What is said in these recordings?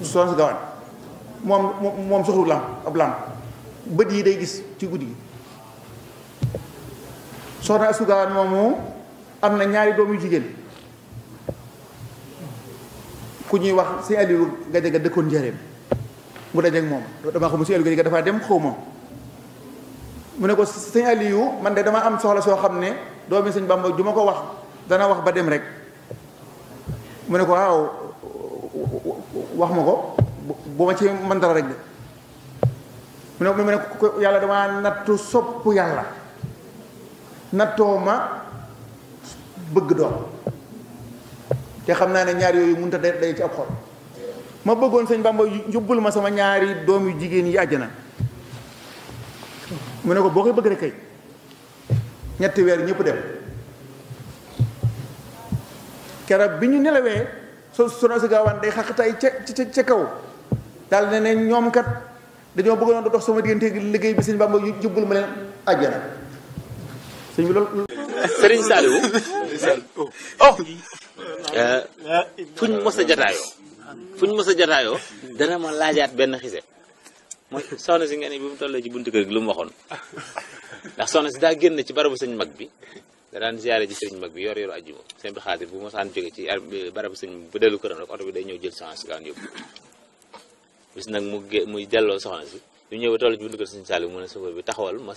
soxna si gaawaan moom soxlu lamp ab lamp bët yi day gis ci guddi gi. soxna Astu Gaawaan moomu am na ñaari doom yu jigéen ku ñuy wax sëñ Aliou Gadiaga dëkkoon Njaaréem mu dajeek moom damaa xam sëñ Aliou Gadiaga dafaa dem xaw ma mu ne ko sëñ Aliou man de dama am soxla soo xam ne doomi sëñ Bamba ju ma ko wax dana wax ba dem rek mu ne ko waaw wax ma ko bu ma ci mën dara rek de mu ne ko yàlla dama nattu sopp yàlla nattoo ma bëgg doom te xam naa ne ñaar yooyu mënut a day ci ab xol ma bëggoon sëñ Bamba yóbbul ma sama ñaari doom yu jigéen yi àjjana mu ne ko boo koy bëgg rek kay ñetti weer ñëpp dem keroog bi ñu nelawee soxna si Gaawaan day xaqatay ca kaw daal ne ne ñoom kat dañoo bëggoon dox sama diggante liggéey bi sëñ Bamba yóbbul ma leen àjjana sëñ bi loolu. Serigne Saliou fuñ mos a jataayoo dana ma laajaat benn xise mooy soxna si nga ne bi mu tollee ci buntu kër gi lu mu waxoon ndax soxna si daa génn ci barabu sëñ mag bi da daan ziyaare ci sëñ mag bi yor ajjuma sëñ bi Xaadir bu mosaan jóge ci barabu sëñ bu dellu këram rek oto bi day ñëw jël soxna si gaan yóbbu bis nag muy delloo soxna si yu ñëw ba toll ci buntu kër sëñ Saliou mu ne chauffeur bi taxawal ma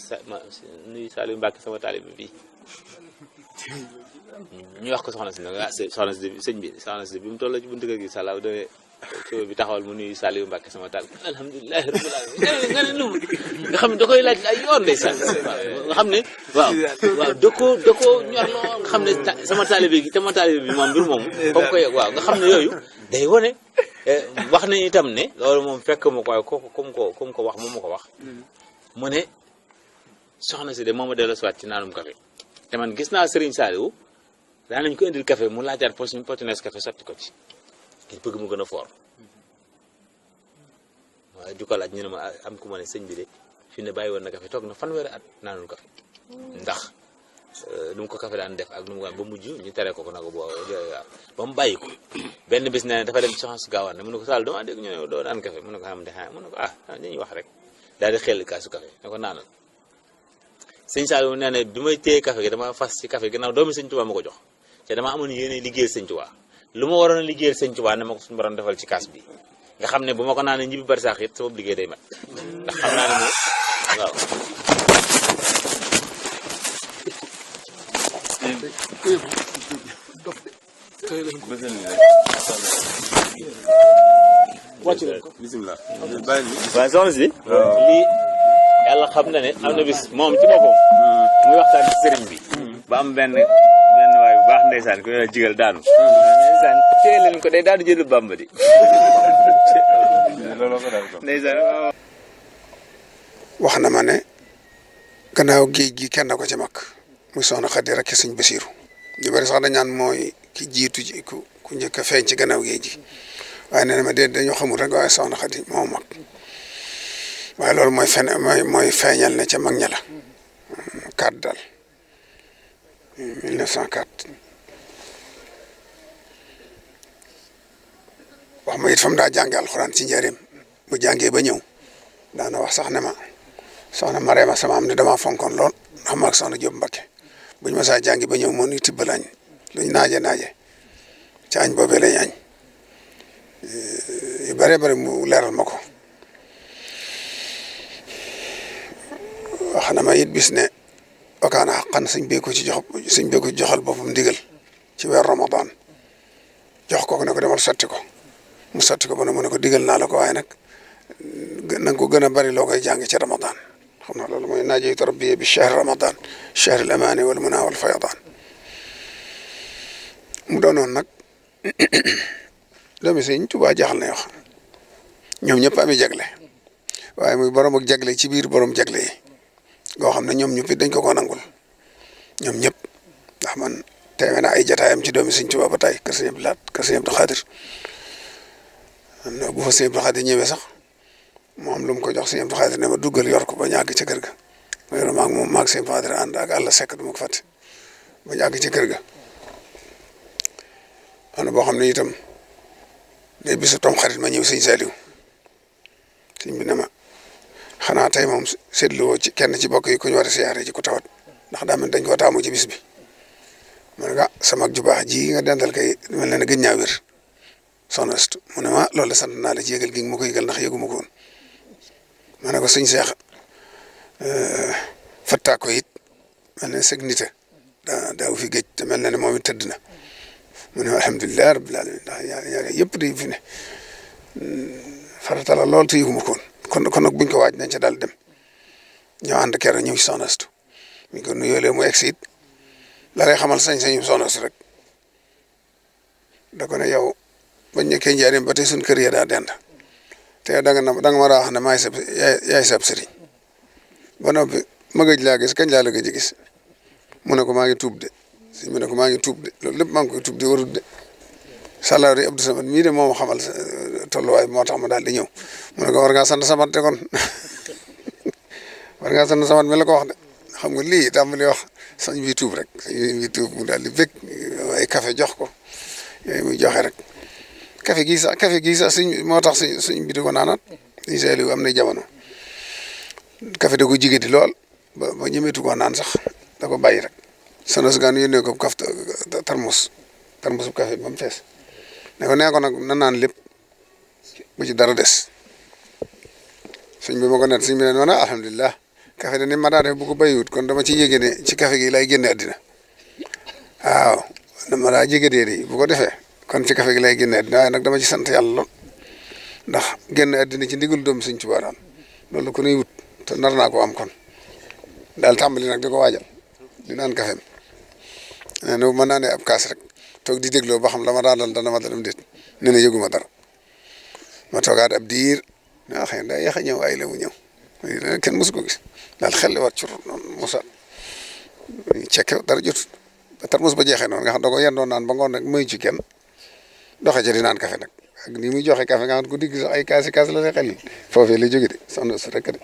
nuyu Saliou Mbacke sama taalibe bi ñu wax ko soxna si nag soxna si sëñ bi soxna si bi mu toll ci buntu kër gi Saliou dane chauffeur bi taxawal mu nuyu Saliou Mbacke sama taalibe alhamdulilah rabbil alamin nga ne lu nga xam ne da koy laaj ay yoon day sànni nga xam ne waaw da koo ñor loo nga xam ne sama taalibe gi te ma taalibe bi moom mbir moomu comme ko yegg waaw nga xam ne yooyu day wone wax nañ itam ne loolu moom fekk ma ko waaye comme ko wax moom ma ko wax mu ne soxna si de moom a delloo siwaat ci naanum café te man gis naa Serigne Saliou daa nañ ko indil café mu laajaat potinees café sotti ko ci ngir bëgg mu gën a fort waaye ju ko laaj ñu ne ma am ku ma ne sëñ bi de fi ne bàyyi woon na café toog na fanweeri at naanul café ndax nu mu ko café daan def ak nu mu ba mujj ñu tere ko nag waaw ba mu bàyyi ko benn bis nee na dafa dem ci soxna si Gaawaan ne mu ne ko Sall dama dégg ñu ne doo naan café mu ne ko xam de mu ne ko dañuy wax rek daal di xel kaasu café ne ko naanal sëñ Saliou nee na bi may téye café gi dama fas ci café ginnaaw doomi sëñ Tuubaa ma ko jox te dama amoon yéene liggéeyal sëñ Tuubaa lu ma waroon a liggéeyal sëñ Tuubaa ne ma ko suñu borom defal ci kaas bi nga xam ne bu ma ko naanee ñibbi bari sax it sama liggéey day mat ndax xam naa ne moom waaw bismillah waaw soxna si lii yàlla xam na ne am na bis moom ci boppam muy waxtaan ci sëriñ bi ba am benn waay bu baax ndeysaan ku ñëw jigal daanu ndeysaan téye leen ko day daanu jëlu Bàmba di ndeysaan wax na ma ne gannaaw géej gi kenn ko ci mag muy soxna Xadi rek sëñ Basiiru ñu bari sax dañ naan mooy ki jiitu ci ku njëkk a feeñ ci gannaaw géej gi waaye nee na ma déet dañoo xamul rek waaye soxna Xadi moo mag waaye loolu mooy feeñal ne ca mag ña la 4 daal 1904 wax ma it fa mu daa jànge alxuraan ci njëriñ bu jàngee ba ñëw daana wax sax ne ma soxna Mareema sama am ne damaa fonkoon lool ndax ma ak soxna Jóob Mbakke buñ ma saa jàngi ba ñëw moo nuy tibbal añ luñ naaje ci añ boobee lañ añ yu bare bare mu leeral ma ko wax na ma it bis ne okaana xaqan sëñ bee ko ci joxal boppam ndigal ci weer Ramadan jox ko ne ko demal sotti ko mu sotti ko ba ne mu ne ko digal naa la ko waaye nag na nga ko gën a bari loo koy jàng ci Ramadan xam naa loolu mooy naajeytu rabbi bi shahr Ramadan shahr al amaani wal muna wal faydaan mu doonoon nag doomi sëñ Tuubaa jaaxal na yoo xam ñoom ñëpp ami jagle waaye muy borom ak jagle ci biir borom jagle yi goo xam ne ñoom ñëpp dañ ko nangul ñoom ñëpp ndax man teewe na ay jataayam ci doomi sëñ Tuubaa ba tey kër sëñ Abdou Lahat kër sëñ Abdou Xaadir am na bu fa sëñ Abdou Xaadir ñëwee sax mu am lu mu ko jox sëñ Abdou Xaadir ne ma duggal yor ko ba ñàgg ca kër ga ma yor maag sëñ Abdou Xaadir ànd ak àlla sekk du ma ko fàtte ba ñàgg ca kër ga am na boo xam ne itam day bisu tam xarit ma ñëw sëñ Saliou sëñ bi ne ma xanaa tey moom seetluwoo ci kenn ci bokk yi ku ñu war a siyaare ci ku tawat ndax daa mel dañ koo taamu ci bis bi ma ne ko sama ju baax ji nga dendal kay mel na ne gën ñaa wér soxna Astu mu ne ma loolu sant naa la ci yëgal gi ma ko yëgal ndax yëgu ma ko woon ma ne ko sëñ Seex fattaa ko it mel na sëg nita daaw fi géej te mel na ne moom it tëdd na mu ne alhamdulilah rabbil alamin ndax ñaar yëpp di fi ne farata la lool te yëgu ma ko woon kon nag buñ ko waaj nañ ca daal dem ñoo ànd keroog ñëw si soxna Astu mi ko nuyoolee mu egg si it la lay xamal sañ-sañu soxna Astu rek da ko ne yow bañ nekkee njaarim ba tey suñ kër ya daa dend te da nga ma daa wax ne maay sab yaay sab sëriñ ba noppi ma gëj laa gis kañ laa la gëj a gis mu ne ko maa ngi tuub de si mu ne ko maa ngi tuub de loolu lépp maa ngi koy tuub de warut de salaari Abdou Samad mii de moo ma xamal tolluwaay moo tax ma daal di ñëw mu ne ko war ngaa sant Samad de kon war ngaa sant Samad mi la ko wax de xam nga lii tàmbali wax sañ bi tuub rek sañ bi tuub mu daal di bëgg ay café jox ko yooyu muy joxe rek café gii sax suñ moo tax suñ bi di ko naanaat suñ Saliou am na jamono café da ko jigéen di lool ba ñemeetu ko naan sax da ko bàyyi rek sonos gaan yónnee ko kaf tarmus bu café ba mu fees ne ko nee ko nag na naan lépp bu ci dara des suñ bi ma ko net suñ bi ne noona alhamdulilah café de ni ma daa def bu ko bàyyiwut kon dama ci yéege ne ci café gi lay génne àddina waaw dama daa jégedee de bu ko defee kon ci café gi lay génne àddina waaye nag dama ci sant yàlla lool ndax génn àddina ci ndigal doom Sëñ Tuubaa daal loolu ko nuy wut te nar naa ko am kon daal tàmbali nag di ko waajal di naan café nee na mën naa ne ab kaas rek toog di dégloo ba xam la ma daal dana ma dalam déet nee na yëguma dara ma toogaat ab diir ah xëy na daa yéex a ñëw ay la mu ñëw kenn mësu ko gis daal xel li wat cur noonu Moussa cekke dara jotut ba tarmus ba jeexee noonu nga xam da ko yendoon naan ba ngoon rek mayu ci kenn doxe ca di naan café nag ak ni muy joxe café nga xam ko digg sax ay kaas la xel foofee la jóge de soxna su rek de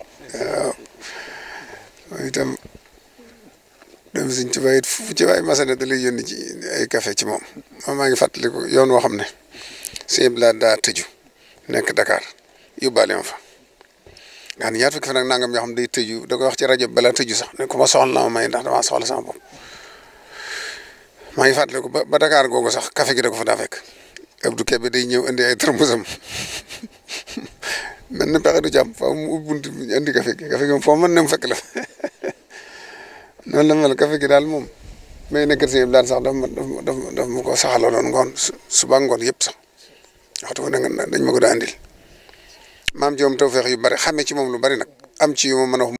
waaw itam dem Sëñ Tuubaa it fu ci waay masane da lay yónni ci ay café ci moom maa ngi fàttaliku yoon woo xam ne sëñ Bla daa tëju nekk Dakar yóbbaale ma fa nga xam ne ñaar fukki fan ak nangam yoo xam ne day tëju da koy wax ci rajo bi balaa tëju sax ne ku ma soxla na ma may ndax damaa soxla sama bopp maa ngi fàttaliku ba Dakar googu sax café gi da ko fa daa fekk Abdou Kébé day ñëw indi ay tërmusam mel na pexe du ci am faaw mu ubbi bunt indi café gi moom foo mën ne mu fekk la noonu la mel café gi daal moom may nekk si daal sax daf ma ko saxaloon ngoon suba ngoon yëpp sax waxtu ko ne dañ ma ko daa andil maam joom tawfeex yu bari xamee ci moom lu bari nag am ci yu ma mën a wax